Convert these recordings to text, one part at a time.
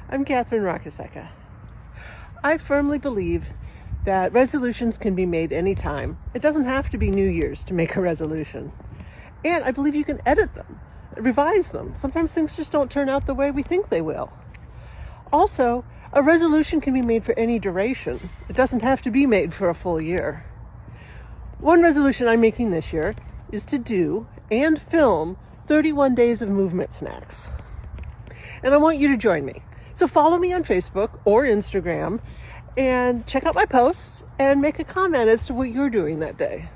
I'm Catherine Rockasecca. I firmly believe that resolutions can be made anytime. It doesn't have to be New Year's to make a resolution. And I believe you can edit them, revise them. Sometimes things just don't turn out the way we think they will. Also, a resolution can be made for any duration. It doesn't have to be made for a full year. One resolution I'm making this year is to do and film 31 days of movement snacks. And I want you to join me. So follow me on Facebook or Instagram and check out my posts and make a comment as to what you're doing that day.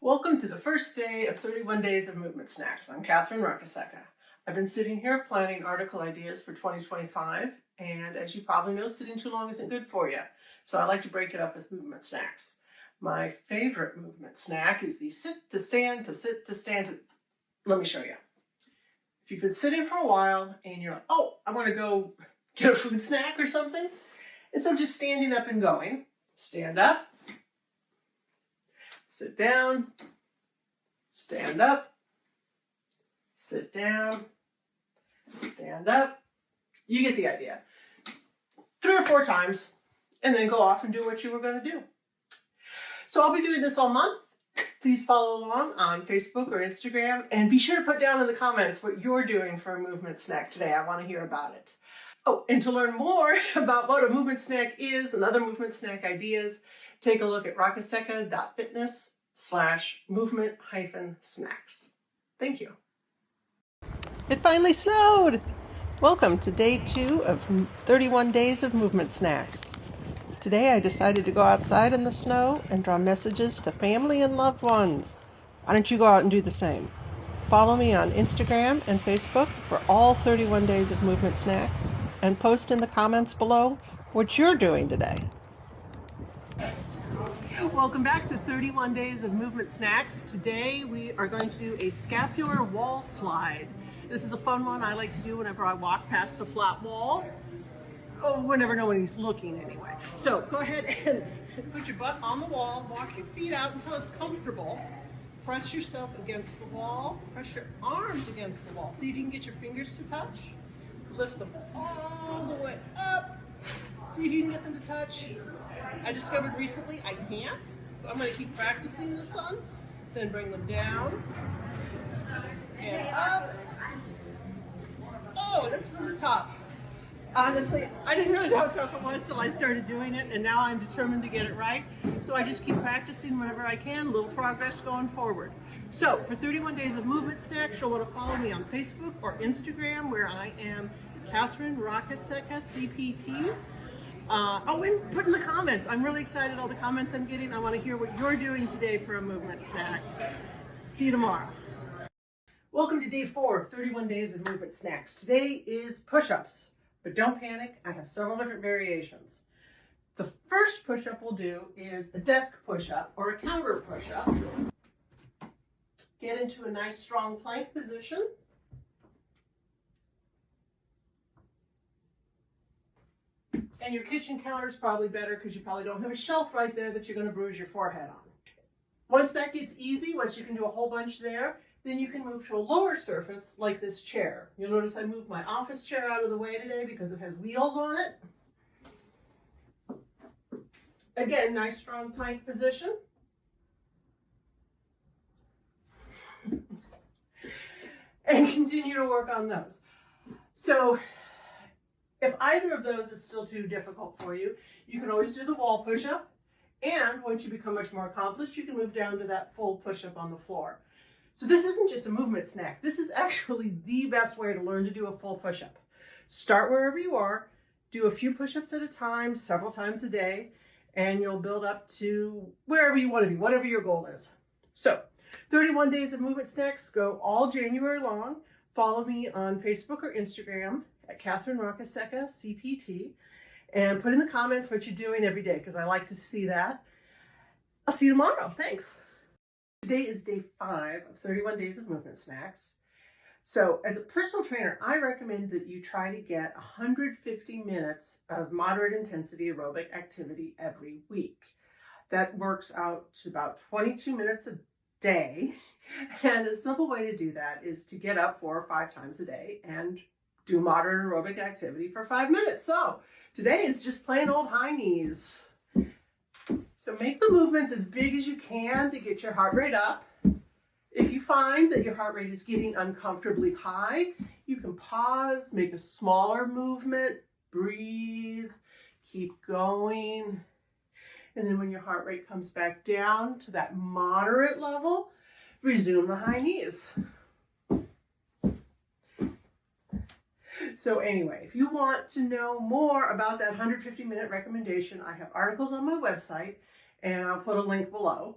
Welcome to the first day of 31 days of movement snacks. I'm Catherine Rockasecca. I've been sitting here planning article ideas for 2025, and as you probably know, sitting too long isn't good for you. So I like to break it up with movement snacks. My favorite movement snack is the sit to stand to sit to stand to... Let me show you. If you've been sitting for a while and you're like, oh, I want to go get a food snack or something, instead of just standing up and going, stand up, sit down, stand up, sit down, stand up. You get the idea. 3 or 4 times, and then go off and do what you were going to do. So I'll be doing this all month. Please follow along on Facebook or Instagram, and be sure to put down in the comments what you're doing for a movement snack today. I want to hear about it. Oh, and to learn more about what a movement snack is and other movement snack ideas, take a look at rockasecca.fitness/movement-snacks. Thank you. It finally snowed! Welcome to day 2 of 31 days of movement snacks. Today I decided to go outside in the snow and draw messages to family and loved ones. Why don't you go out and do the same? Follow me on Instagram and Facebook for all 31 days of movement snacks, and post in the comments below what you're doing today. Welcome back to 31 days of movement snacks. Today we are going to do a scapular wall slide. This is a fun one I like to do whenever I walk past a flat wall. Oh, whenever nobody's looking anyway. So go ahead and put your butt on the wall, walk your feet out until it's comfortable. Press yourself against the wall, press your arms against the wall. See if you can get your fingers to touch. Lift them all the way up. See if you can get them to touch. I discovered recently I can't, so I'm going to keep practicing this one. Then bring them down and up. Oh, that's really tough. Honestly, I didn't realize how tough it was till I started doing it, and now I'm determined to get it right. So I just keep practicing whenever I can, a little progress going forward. So for 31 days of movement snacks, you'll want to follow me on Facebook or Instagram, where I am Catherine Rockasecca CPT. Oh, and put in the comments. I'm really excited all the comments I'm getting. I want to hear what you're doing today for a movement snack. See you tomorrow. Welcome to day 4 of 31 days of movement snacks. Today is push-ups. But don't panic, I have several different variations. The first push-up we'll do is a desk push-up or a counter push-up. Get into a nice strong plank position. And your kitchen counter is probably better because you probably don't have a shelf right there that you're going to bruise your forehead on. Once that gets easy, once you can do a whole bunch there, then you can move to a lower surface like this chair. You'll notice I moved my office chair out of the way today because it has wheels on it. Again, nice strong plank position. And continue to work on those. So if either of those is still too difficult for you, you can always do the wall push-up. And once you become much more accomplished, you can move down to that full push-up on the floor. So this isn't just a movement snack. This is actually the best way to learn to do a full push-up. Start wherever you are, do a few push-ups at a time, several times a day, and you'll build up to wherever you want to be, whatever your goal is. So 31 days of movement snacks go all January long. Follow me on Facebook or Instagram at Catherine Rockasecca CPT, and put in the comments what you're doing every day because I like to see that. I'll see you tomorrow. Thanks. Today is day 5 of 31 days of movement snacks. So as a personal trainer, I recommend that you try to get 150 minutes of moderate intensity aerobic activity every week. That works out to about 22 minutes a day. And a simple way to do that is to get up 4 or 5 times a day and do moderate aerobic activity for 5 minutes. So today is just plain old high knees. So make the movements as big as you can to get your heart rate up. If you find that your heart rate is getting uncomfortably high, you can pause, make a smaller movement, breathe, keep going. And then when your heart rate comes back down to that moderate level, resume the high knees. So anyway, if you want to know more about that 150-minute recommendation, I have articles on my website, and I'll put a link below.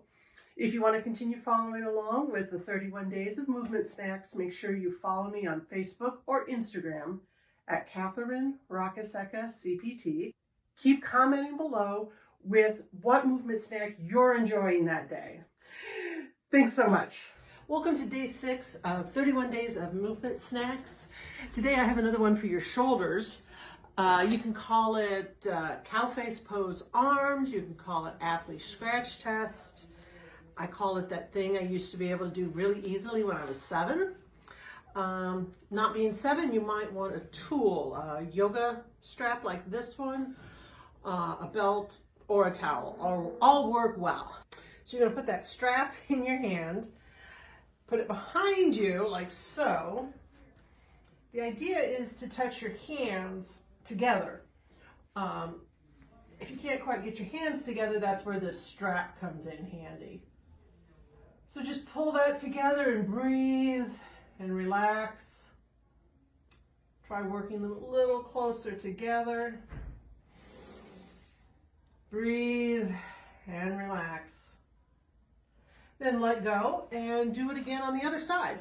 If you want to continue following along with the 31 days of movement snacks, make sure you follow me on Facebook or Instagram at Catherine Rockasecca CPT. Keep commenting below with what movement snack you're enjoying that day. Thanks so much. Welcome to day 6 of 31 days of movement snacks. Today I have another one for your shoulders. You can call it cow face pose arms. You can call it Apley scratch test. I call it that thing I used to be able to do really easily when I was 7. Not being 7, you might want a tool, a yoga strap like this one, a belt, or a towel. All work well. So you're going to put that strap in your hand, put it behind you like so. The idea is to touch your hands together. If you can't quite get your hands together, that's where this strap comes in handy. So just pull that together and breathe and relax. Try working them a little closer together. Breathe and relax. Then let go and do it again on the other side.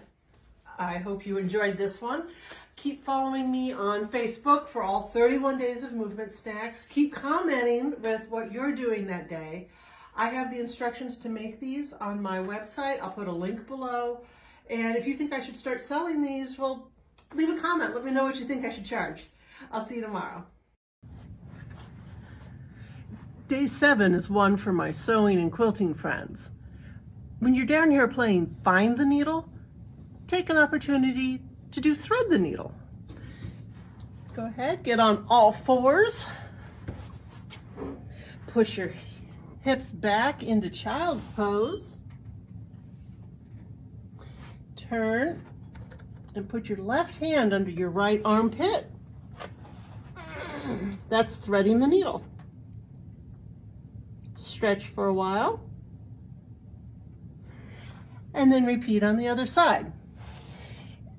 I hope you enjoyed this one. Keep following me on Facebook for all 31 days of movement snacks. Keep commenting with what you're doing that day. I have the instructions to make these on my website. I'll put a link below. And if you think I should start selling these, well, leave a comment. Let me know what you think I should charge. I'll see you tomorrow. Day 7 is one for my sewing and quilting friends. When you're down here playing find the needle, take an opportunity to do thread the needle. Go ahead, get on all fours. Push your hips back into child's pose. Turn and put your left hand under your right armpit. That's threading the needle. Stretch for a while. And then repeat on the other side.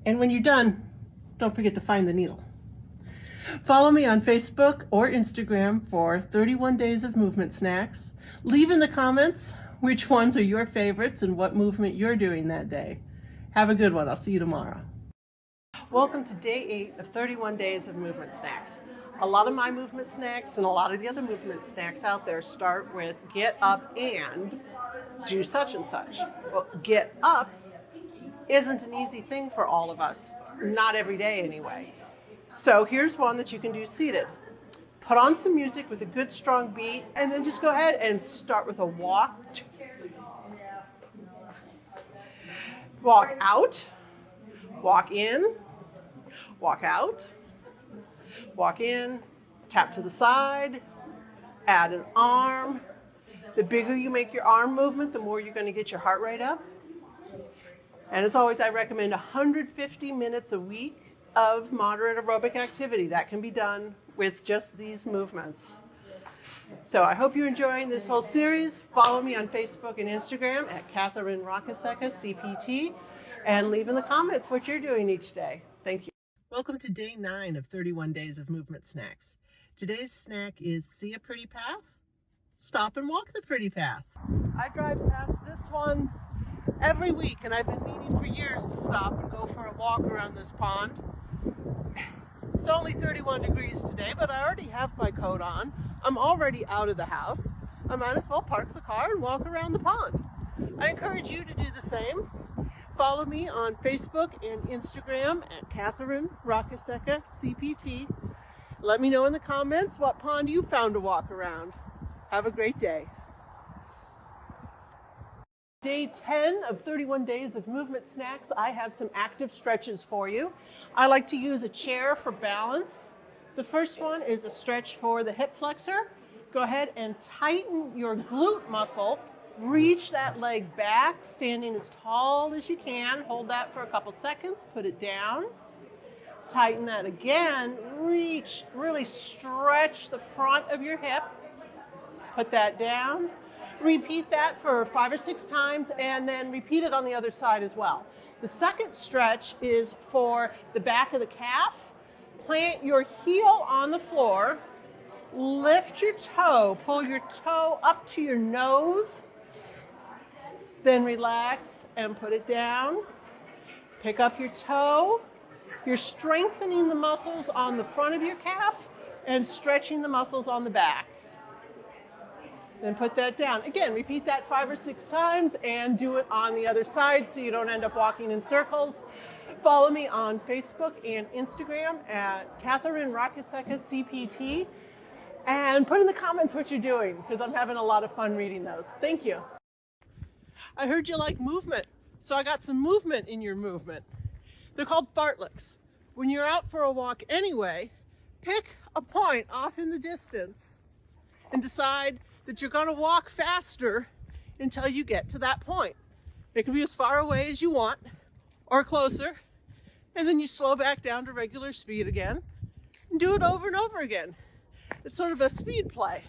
And when you're done, don't forget to find the needle. Follow me on Facebook or Instagram for 31 days of movement snacks. Leave in the comments which ones are your favorites and what movement you're doing that day. Have a good one. I'll see you tomorrow. Welcome to day 8 of 31 days of movement snacks. A lot of my movement snacks and a lot of the other movement snacks out there start with get up and do such and such. Well, get up isn't an easy thing for all of us, not every day anyway. So here's one that you can do seated. Put on some music with a good strong beat and then just go ahead and start with a walk. Walk out, walk in, walk out, walk in, tap to the side, add an arm. The bigger you make your arm movement, the more you're going to get your heart rate up. And as always, I recommend 150 minutes a week of moderate aerobic activity. That can be done with just these movements. So I hope you're enjoying this whole series. Follow me on Facebook and Instagram at Catherine Rockasecca CPT and leave in the comments what you're doing each day. Thank you. Welcome to day 9 of 31 days of movement snacks. Today's snack is see a pretty path? Stop and walk the pretty path. I drive past this one every week and I've been meaning for years to stop and go for a walk around this pond. It's only 31 degrees today, but I already have my coat on. I'm already out of the house. I might as well park the car and walk around the pond. I encourage you to do the same. Follow me on Facebook and Instagram at Catherine Rockasecca CPT. Let me know in the comments what pond you found to walk around. Have a great day. Day 10 of 31 days of movement snacks, I have some active stretches for you. I like to use a chair for balance. The first one is a stretch for the hip flexor. Go ahead and tighten your glute muscle. Reach that leg back, standing as tall as you can. Hold that for a couple seconds, put it down. Tighten that again. Reach, really stretch the front of your hip. Put that down. Repeat that for 5 or 6 times and then repeat it on the other side as well. The second stretch is for the back of the calf. Plant your heel on the floor. Lift your toe. Pull your toe up to your nose. Then relax and put it down. Pick up your toe. You're strengthening the muscles on the front of your calf and stretching the muscles on the back. Then put that down. Again, repeat that 5 or 6 times and do it on the other side so you don't end up walking in circles. Follow me on Facebook and Instagram at Catherine Rakaseka CPT and put in the comments what you're doing because I'm having a lot of fun reading those. Thank you. I heard you like movement, so I got some movement in your movement. They're called fartleks. When you're out for a walk anyway, pick a point off in the distance and decide that you're going to walk faster until you get to that point. It can be as far away as you want or closer, and then you slow back down to regular speed again and do it over and over again. It's sort of a speed play.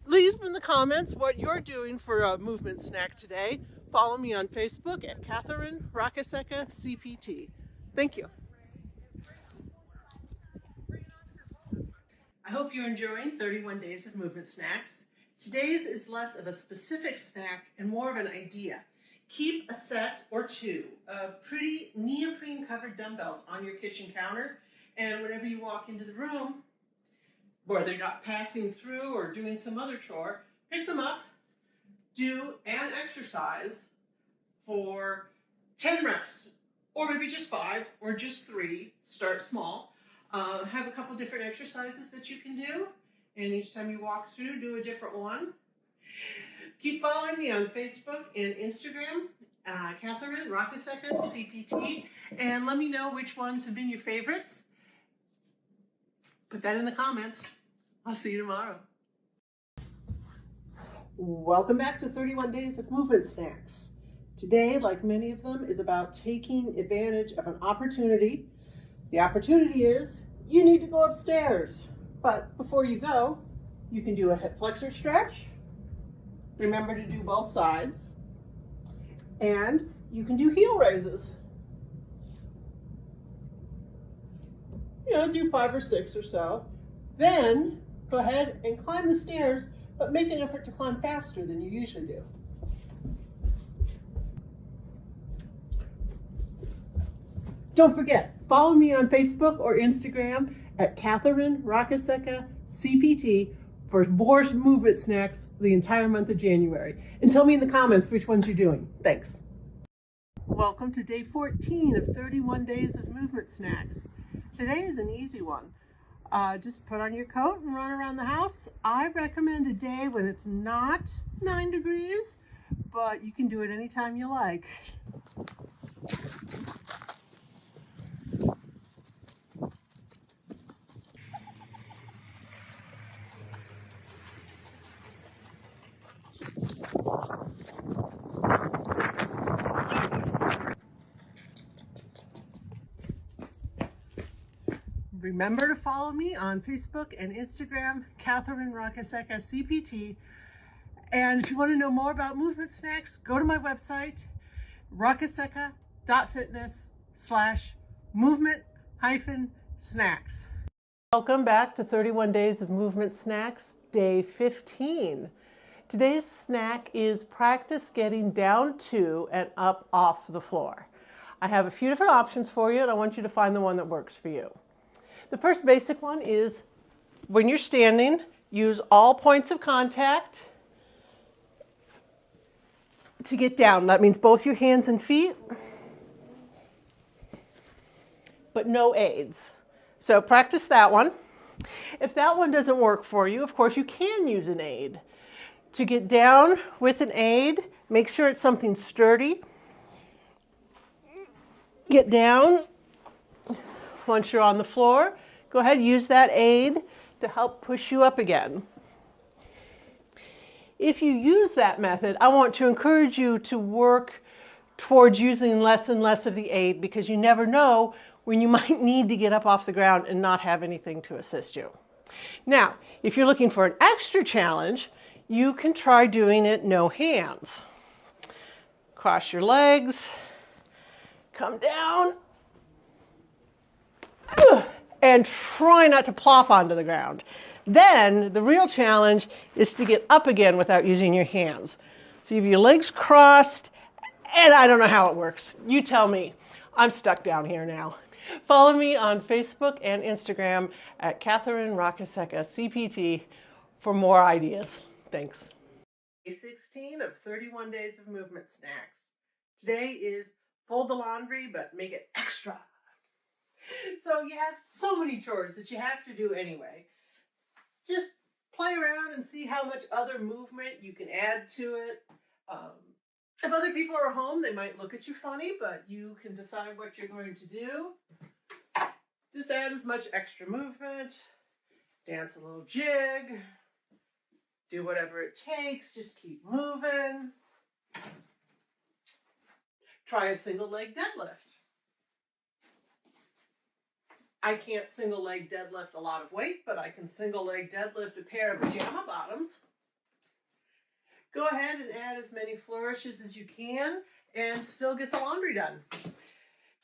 Leave in the comments what you're doing for a movement snack today. Follow me on Facebook at Catherine Rakaseka CPT. Thank you. I hope you're enjoying 31 days of movement snacks. Today's is less of a specific snack and more of an idea. Keep a set or two of pretty neoprene covered dumbbells on your kitchen counter, and whenever you walk into the room, whether you're not passing through or doing some other chore, pick them up, do an exercise for 10 reps, or maybe just 5 or just 3, start small. Have a couple different exercises that you can do, and each time you walk through, do a different one. Keep following me on Facebook and Instagram, Catherine Rakaseka CPT, and let me know which ones have been your favorites. Put that in the comments. I'll see you tomorrow. Welcome back to 31 Days of Movement Snacks. Today, like many of them, is about taking advantage of an opportunity. The opportunity is you need to go upstairs. But before you go, you can do a hip flexor stretch. Remember to do both sides. And you can do heel raises. Do 5 or 6 or so. Then go ahead and climb the stairs, but make an effort to climb faster than you usually do. Don't forget, follow me on Facebook or Instagram at Catherine Rakaseka CPT for more movement snacks the entire month of January. And tell me in the comments which ones you're doing. Thanks. Welcome to day 14 of 31 days of movement snacks. Today is an easy one. Just put on your coat and run around the house. I recommend a day when it's not 9 degrees, but you can do it anytime you like. Remember to follow me on Facebook and Instagram, Catherine Rakaseka CPT. And if you want to know more about movement snacks, go to my website, rakaseka.fitness/movement-snacks. Welcome back to 31 Days of Movement Snacks, day 15. Today's snack is practice getting down to and up off the floor. I have a few different options for you, and I want you to find the one that works for you. The first basic one is when you're standing, use all points of contact to get down. That means both your hands and feet, but no aids. So practice that one. If that one doesn't work for you, of course, you can use an aid. To get down with an aid, Make sure it's something sturdy. Get down. Once you're on the floor, go ahead and use that aid to help push you up again. If you use that method, I want to encourage you to work towards using less and less of the aid, because you never know when you might need to get up off the ground and not have anything to assist you. Now, if you're looking for an extra challenge, you can try doing it no hands. Cross your legs, come down, and try not to plop onto the ground. Then the real challenge is to get up again without using your hands. So you have your legs crossed, and I don't know how it works. You tell me. I'm stuck down here now. Follow me on Facebook and Instagram at Catherine Rakaseka CPT for more ideas. Thanks. Day 16 of 31 days of movement snacks. Today is fold the laundry, but make it extra. So you have so many chores that you have to do anyway. Just play around and see how much other movement you can add to it. If other people are home, they might look at you funny, but you can decide what you're going to do. Just add as much extra movement, dance a little jig, do whatever it takes, just keep moving. Try a single leg deadlift. I can't single leg deadlift a lot of weight, but I can single leg deadlift a pair of pajama bottoms. Go ahead and add as many flourishes as you can and still get the laundry done.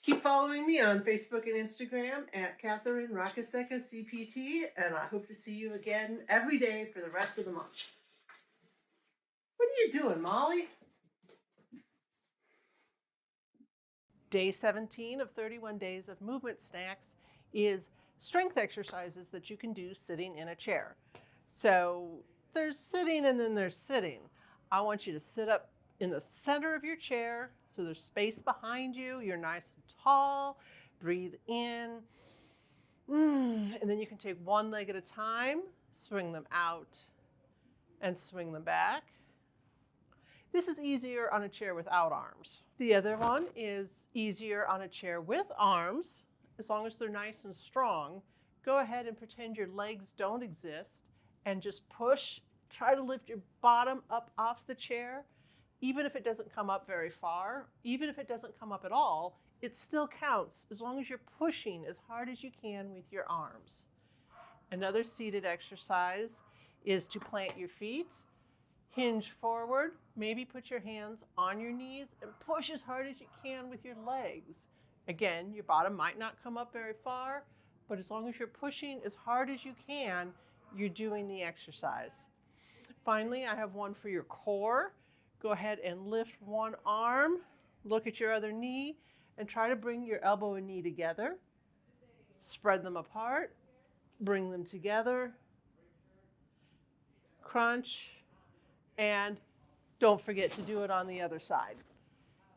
Keep following me on Facebook and Instagram at Catherine Rakaseka CPT, and I hope to see you again every day for the rest of the month. What are you doing, Molly? Day 17 of 31 days of movement snacks is strength exercises that you can do sitting in a chair. So there's sitting and then there's sitting. I want you to sit up in the center of your chair so there's space behind you. You're nice and tall. Breathe in. And then you can take one leg at a time, swing them out and swing them back. This is easier on a chair without arms. The other one is easier on a chair with arms. As long as they're nice and strong, go ahead and pretend your legs don't exist and just push. Try to lift your bottom up off the chair. Even if it doesn't come up very far, even if it doesn't come up at all, it still counts as long as you're pushing as hard as you can with your arms. Another seated exercise is to plant your feet, hinge forward, maybe put your hands on your knees and push as hard as you can with your legs. Again, your bottom might not come up very far, but as long as you're pushing as hard as you can, you're doing the exercise. Finally, I have one for your core. Go ahead and lift one arm, look at your other knee, and try to bring your elbow and knee together. Spread them apart, bring them together, crunch, and don't forget to do it on the other side.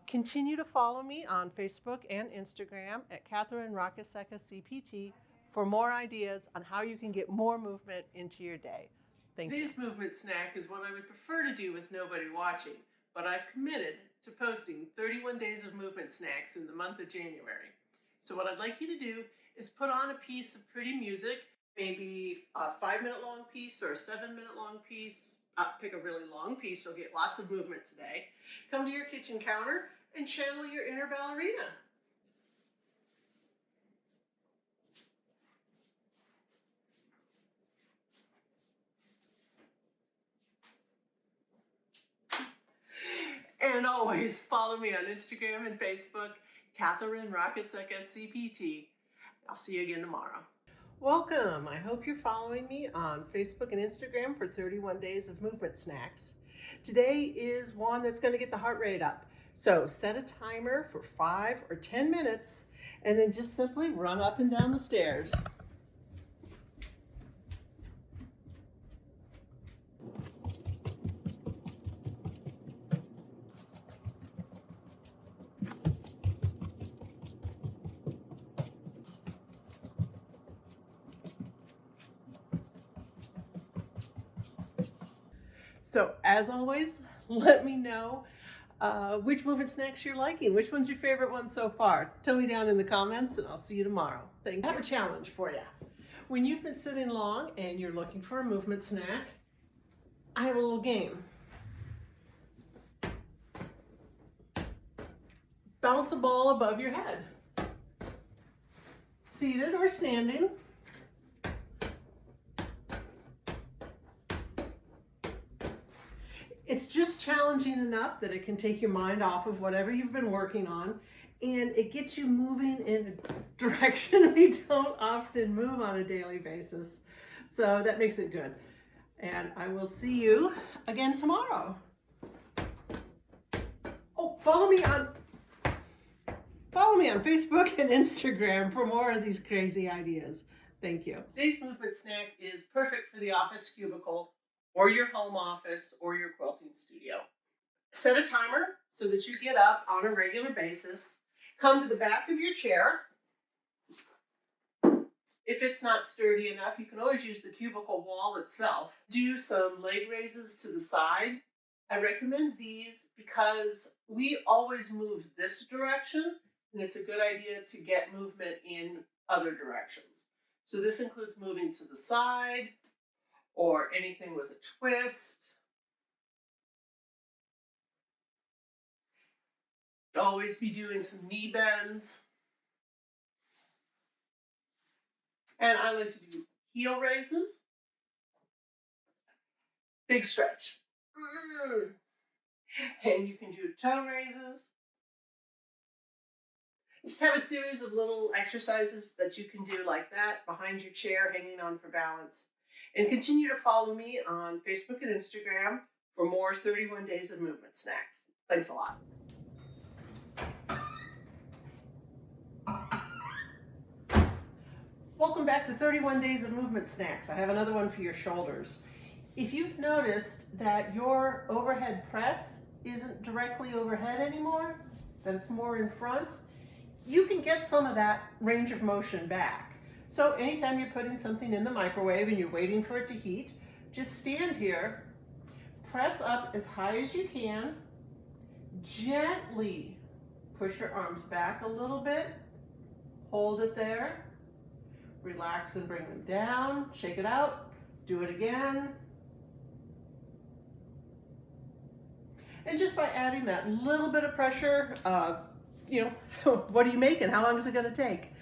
Continue to follow me on Facebook and Instagram at Catherine Rakaseka CPT for more ideas on how you can get more movement into your day. Thank you. Today's movement snack is one I would prefer to do with nobody watching, but I've committed to posting 31 days of movement snacks in the month of January. So what I'd like you to do is put on a piece of pretty music, maybe a 5-minute long piece or a 7-minute long piece. Pick a really long piece, you'll get lots of movement today. Come to your kitchen counter and channel your inner ballerina. And always follow me on Instagram and Facebook, Catherine Rakaseka CPT. I'll see you again tomorrow. Welcome. I hope you're following me on Facebook and Instagram for 31 days of movement snacks. Today is one that's going to get the heart rate up. So set a timer for 5 or 10 minutes and then just simply run up and down the stairs. So as always, let me know which movement snacks you're liking. Which one's your favorite one so far? Tell me down in the comments and I'll see you tomorrow. Thank you. I have a challenge for you. When you've been sitting long and you're looking for a movement snack, I have a little game. Bounce a ball above your head. Seated or standing. It's just challenging enough that it can take your mind off of whatever you've been working on, and it gets you moving in a direction we don't often move on a daily basis. So that makes it good. And I will see you again tomorrow. Oh, follow me on Facebook and Instagram for more of these crazy ideas. Thank you. Today's movement snack is perfect for the office cubicle or your home office or your quilting studio. Set a timer so that you get up on a regular basis. Come to the back of your chair. If it's not sturdy enough, you can always use the cubicle wall itself. Do some leg raises to the side. I recommend these because we always move this direction, and it's a good idea to get movement in other directions. So this includes moving to the side or anything with a twist. Always be doing some knee bends. And I like to do heel raises. Big stretch. And you can do toe raises. Just have a series of little exercises that you can do like that behind your chair, hanging on for balance. And continue to follow me on Facebook and Instagram for more 31 Days of Movement snacks. Thanks a lot. Welcome back to 31 Days of Movement snacks. I have another one for your shoulders. If you've noticed that your overhead press isn't directly overhead anymore, that it's more in front, you can get some of that range of motion back. So anytime you're putting something in the microwave and you're waiting for it to heat, just stand here, press up as high as you can, gently push your arms back a little bit, hold it there, relax and bring them down, shake it out, do it again. And just by adding that little bit of pressure, what are you making? How long is it going to take?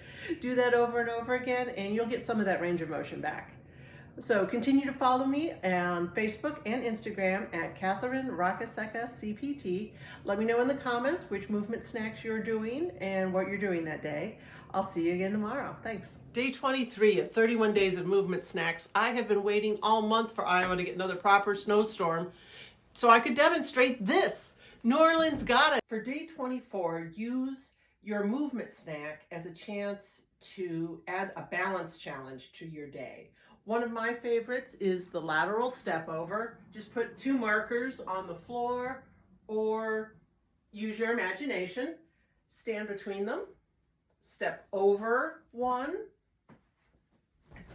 Do that over and over again, and you'll get some of that range of motion back. So continue to follow me on Facebook and Instagram at Catherine Rockasecca CPT. Let me know in the comments which movement snacks you're doing and what you're doing that day. I'll see you again tomorrow. Thanks. Day 23 of 31 Days of Movement snacks. I have been waiting all month for Iowa to get another proper snowstorm so I could demonstrate this. New Orleans got it. For day 24, use your movement snack as a chance to add a balance challenge to your day. One of my favorites is the lateral step over. Just put 2 markers on the floor or use your imagination. Stand between them. Step over one.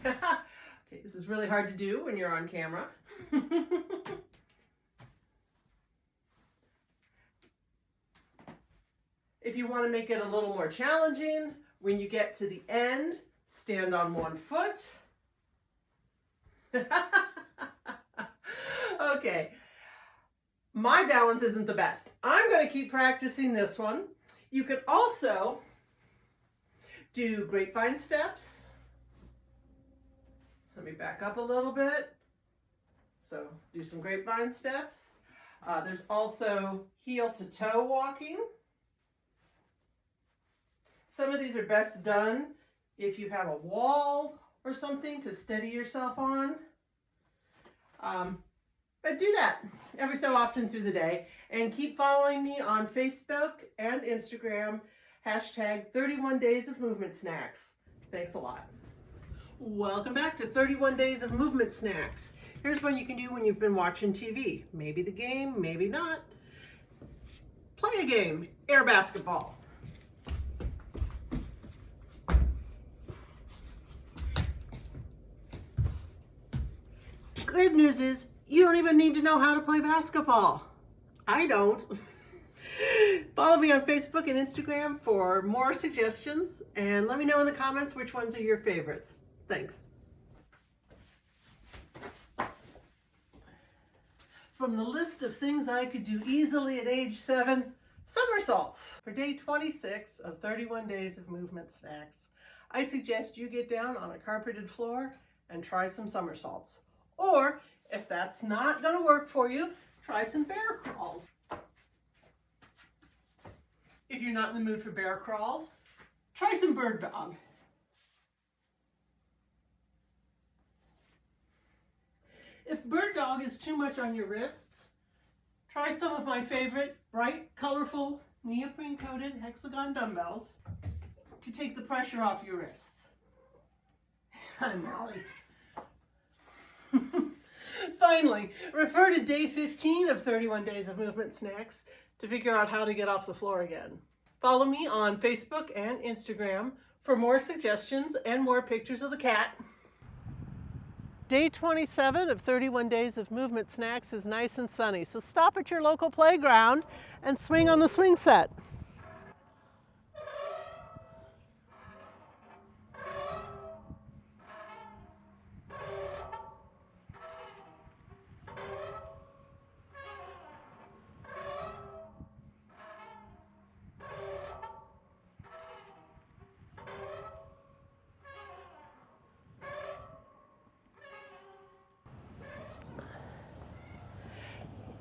Okay, this is really hard to do when you're on camera. If you want to make it a little more challenging, when you get to the end, stand on one foot. Okay, my balance isn't the best. I'm going to keep practicing this one. You could also do grapevine steps. Let me back up a little bit. So do some grapevine steps. There's also heel to toe walking. Some of these are best done if you have a wall or something to steady yourself on. But do that every so often through the day, and keep following me on Facebook and Instagram, hashtag 31 Days of Movement Snacks. Thanks a lot. Welcome back to 31 Days of Movement Snacks. Here's what you can do when you've been watching TV. Maybe the game, maybe not. Play a game, air basketball. Good news is, you don't even need to know how to play basketball. I don't. Follow me on Facebook and Instagram for more suggestions, and let me know in the comments which ones are your favorites. Thanks. From the list of things I could do easily at age 7, somersaults. For day 26 of 31 days of movement snacks, I suggest you get down on a carpeted floor and try some somersaults. Or, if that's not going to work for you, try some bear crawls. If you're not in the mood for bear crawls, try some bird dog. If bird dog is too much on your wrists, try some of my favorite bright, colorful, neoprene-coated hexagon dumbbells to take the pressure off your wrists. Hi, Molly. Finally, refer to day 15 of 31 days of movement snacks to figure out how to get off the floor again. Follow me on Facebook and Instagram for more suggestions and more pictures of the cat. Day 27 of 31 days of movement snacks is nice and sunny, so stop at your local playground and swing on the swing set.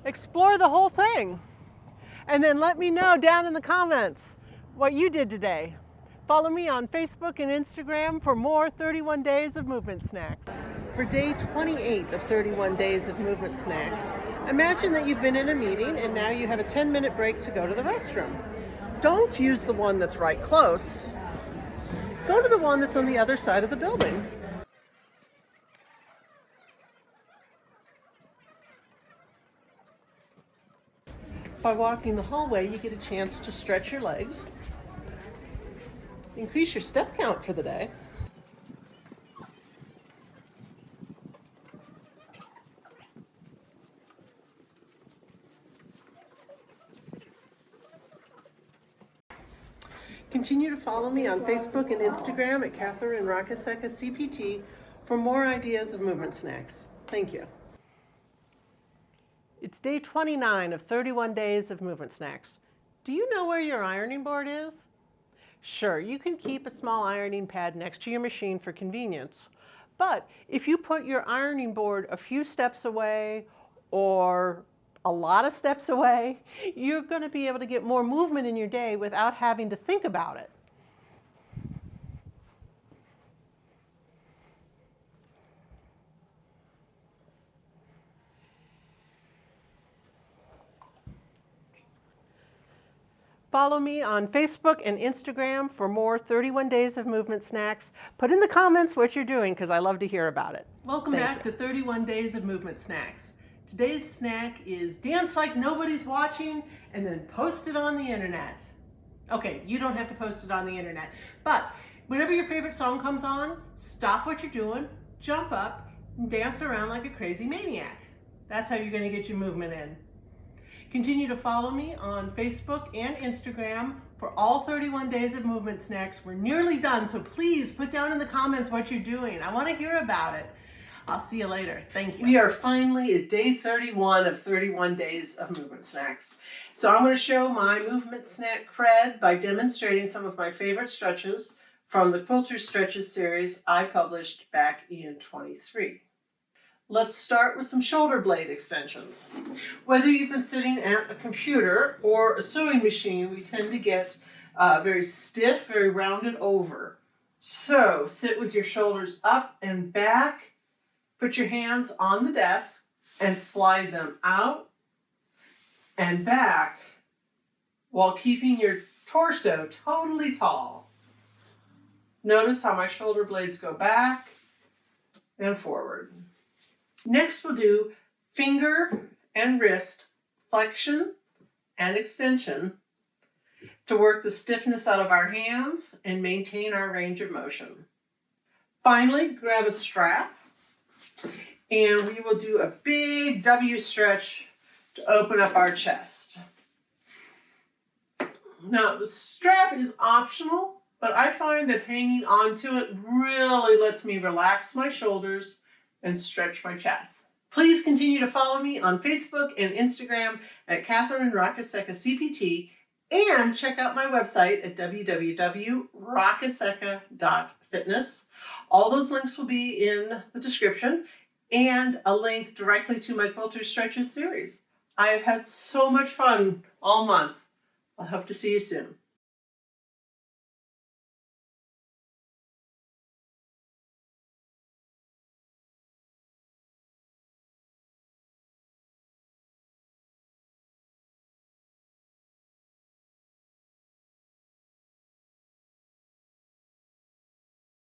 Explore the whole thing, and then let me know down in the comments what you did today. Follow me on Facebook and Instagram for more 31 days of movement snacks. For day 28 of 31 days of movement snacks, imagine that you've been in a meeting and now you have a 10-minute break to go to the restroom. Don't use the one that's right close. Go to the one that's on the other side of the building. By walking the hallway, you get a chance to stretch your legs, increase your step count for the day, continue to follow me on Facebook and Instagram at Catherine Rakaseka CPT for more ideas of movement snacks. Thank you. It's day 29 of 31 days of movement snacks. Do you know where your ironing board is? Sure, you can keep a small ironing pad next to your machine for convenience, but if you put your ironing board a few steps away or a lot of steps away, you're going to be able to get more movement in your day without having to think about it. Follow me on Facebook and Instagram for more 31 days of movement snacks. Put in the comments what you're doing because I love to hear about it. Welcome back to 31 days of movement snacks. Today's snack is dance like nobody's watching and then post it on the internet. Okay, you don't have to post it on the internet, but whenever your favorite song comes on, stop what you're doing, jump up, and dance around like a crazy maniac. That's how you're going to get your movement in. Continue to follow me on Facebook and Instagram for all 31 days of movement snacks. We're nearly done, so please put down in the comments what you're doing. I want to hear about it. I'll see you later. Thank you. We are finally at day 31 of 31 days of movement snacks. So I'm going to show my movement snack cred by demonstrating some of my favorite stretches from the Quilters Stretches series I published back in 23. Let's start with some shoulder blade extensions. Whether you've been sitting at a computer or a sewing machine, we tend to get very stiff, very rounded over. So sit with your shoulders up and back, put your hands on the desk and slide them out and back while keeping your torso totally tall. Notice how my shoulder blades go back and forward. Next, we'll do finger and wrist flexion and extension to work the stiffness out of our hands and maintain our range of motion. Finally, grab a strap and we will do a big W stretch to open up our chest. Now, the strap is optional, but I find that hanging onto it really lets me relax my shoulders and stretch my chest. Please continue to follow me on Facebook and Instagram at Catherine Rakaseca CPT, and check out my website at www.rakaseca.fitness. All those links will be in the description, and a link directly to my Quilters Stretches series. I have had so much fun all month. I hope to see you soon.